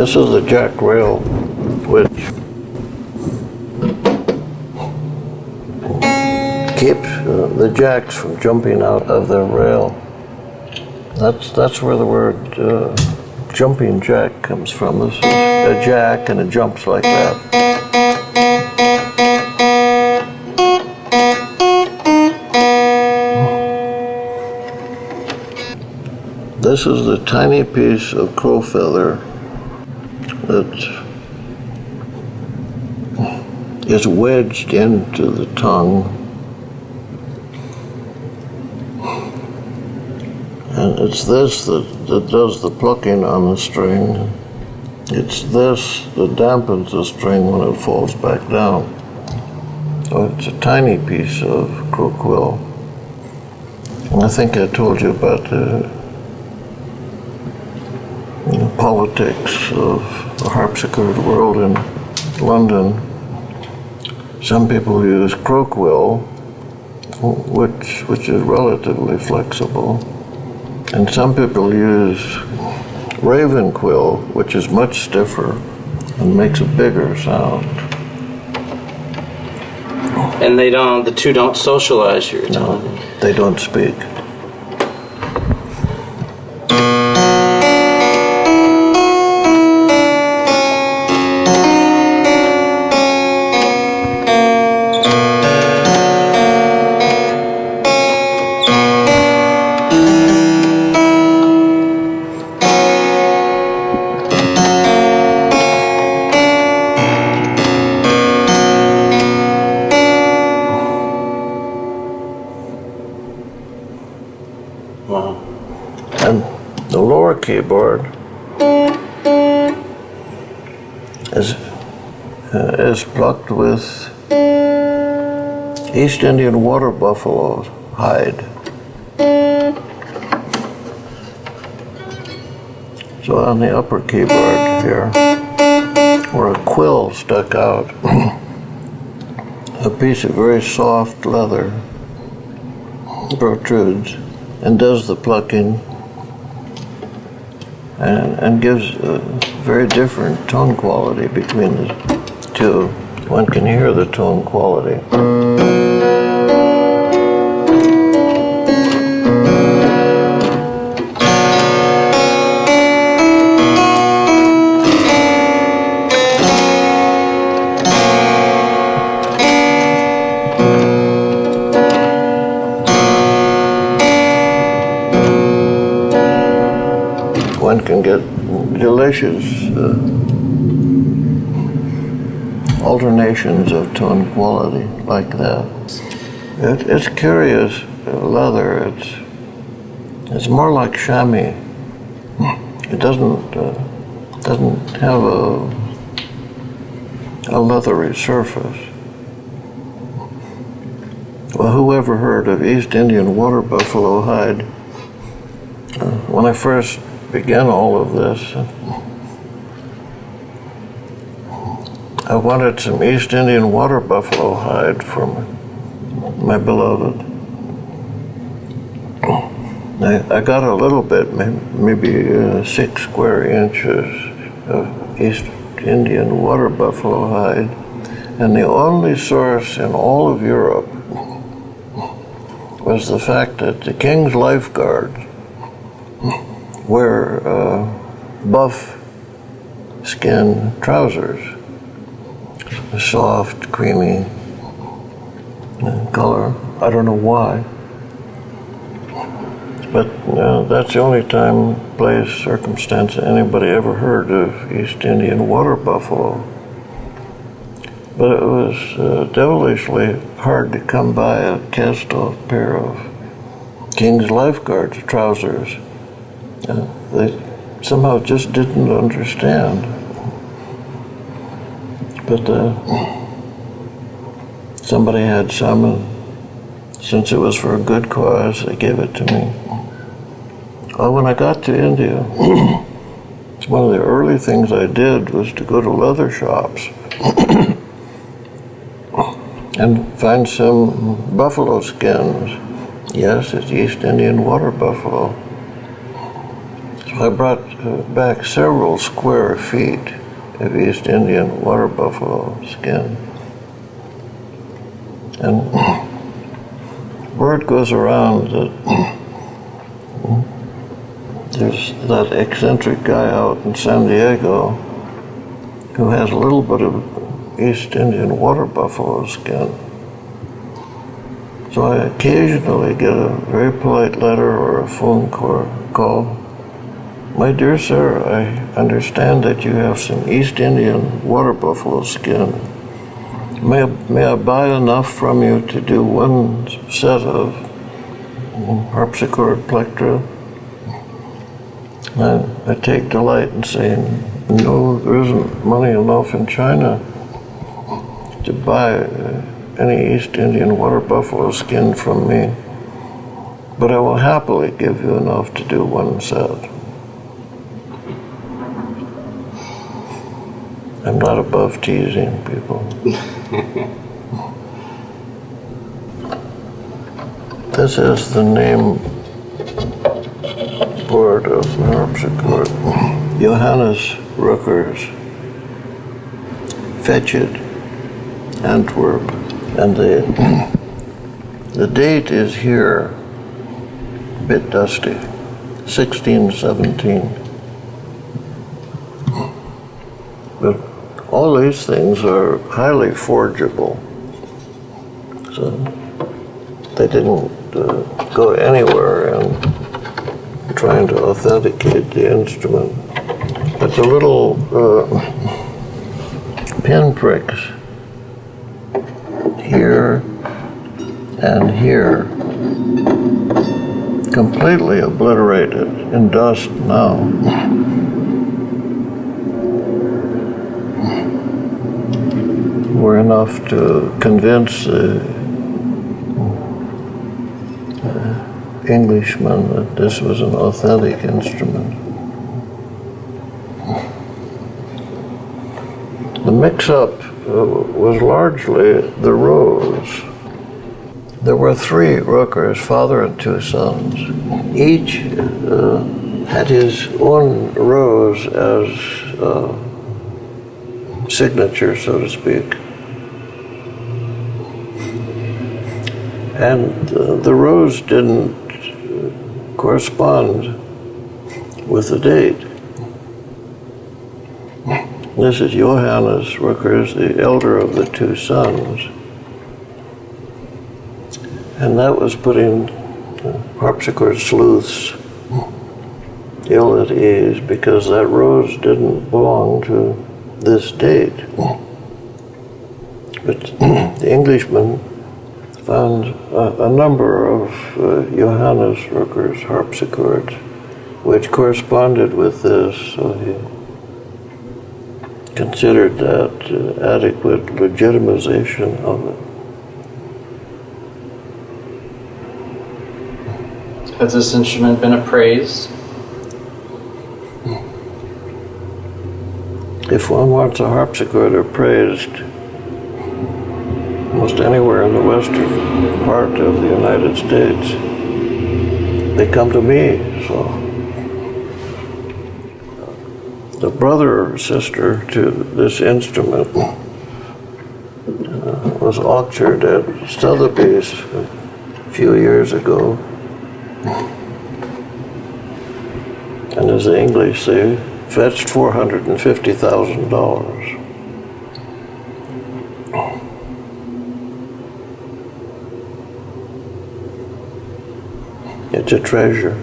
This is the jack rail, which keeps the jacks from jumping out of the rail. That's where the word jumping jack comes from. This is a jack and it jumps like that. This is the tiny piece of crow feather that is wedged into the tongue. And it's this that does the plucking on the string. It's this that dampens the string when it falls back down. So it's a tiny piece of crow quill. And I think I told you about the politics of the harpsichord world in London. Some people use crow quill, which is relatively flexible. And some people use raven quill, which is much stiffer and makes a bigger sound. And the two don't socialize, you're telling me? They don't speak. Wow. And the lower keyboard is plucked with East Indian water buffalo hide. So on the upper keyboard here, where a quill stuck out, a piece of very soft leather protrudes and does the plucking and gives a very different tone quality between the two. One can hear the tone quality. One can get delicious alternations of tone quality like that. It's curious leather. It's more like chamois. It doesn't have a leathery surface. Well, whoever heard of East Indian water buffalo hide? When I first began all of this, I wanted some East Indian water buffalo hide for my beloved. I got a little bit, maybe 6 square inches of East Indian water buffalo hide, and the only source in all of Europe was the fact that the King's lifeguards wear buff skin trousers, soft, creamy color. I don't know why, but that's the only time, place, circumstance anybody ever heard of East Indian water buffalo. But it was devilishly hard to come by a cast-off pair of King's lifeguards trousers. They somehow just didn't understand. But somebody had some, and since it was for a good cause, they gave it to me. Well, when I got to India, one of the early things I did was to go to leather shops and find some buffalo skins. Yes, it's East Indian water buffalo. So I brought back several square feet of East Indian water buffalo skin. And word goes around that there's that eccentric guy out in San Diego who has a little bit of East Indian water buffalo skin. So I occasionally get a very polite letter or a phone call. My dear sir, I understand that you have some East Indian water buffalo skin. May I buy enough from you to do one set of harpsichord plectra? And I take delight in saying, no, there isn't money enough in China to buy any East Indian water buffalo skin from me, but I will happily give you enough to do one set. I'm not above teasing people. This is the name board of the harpsichord. Johannes Ruckers, Fetched, Antwerp. And the date is here, a bit dusty, 1617. But all these things are highly forgeable. So they didn't go anywhere in trying to authenticate the instrument. But the little pinpricks here and here, completely obliterated in dust now. Were enough to convince the Englishman that this was an authentic instrument. The mix-up was largely the rows. There were three Ruckers, father and two sons. Each had his own rose as signature, so to speak. And the rose didn't correspond with the date. This is Johannes Ruckers, the elder of the two sons. And that was putting harpsichord sleuths ill at ease because that rose didn't belong to this date. But the Englishman found a number of Johannes Ruckers harpsichords which corresponded with this, so he considered that adequate legitimization of it. Has this instrument been appraised? If one wants a harpsichord appraised almost anywhere in the western part of the United States, they come to me. So the brother or sister to this instrument was auctioned at Sotheby's a few years ago. And as the English say, fetched $450,000. It's a treasure.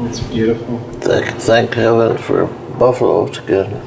It's beautiful. Thank heaven for buffalo skin.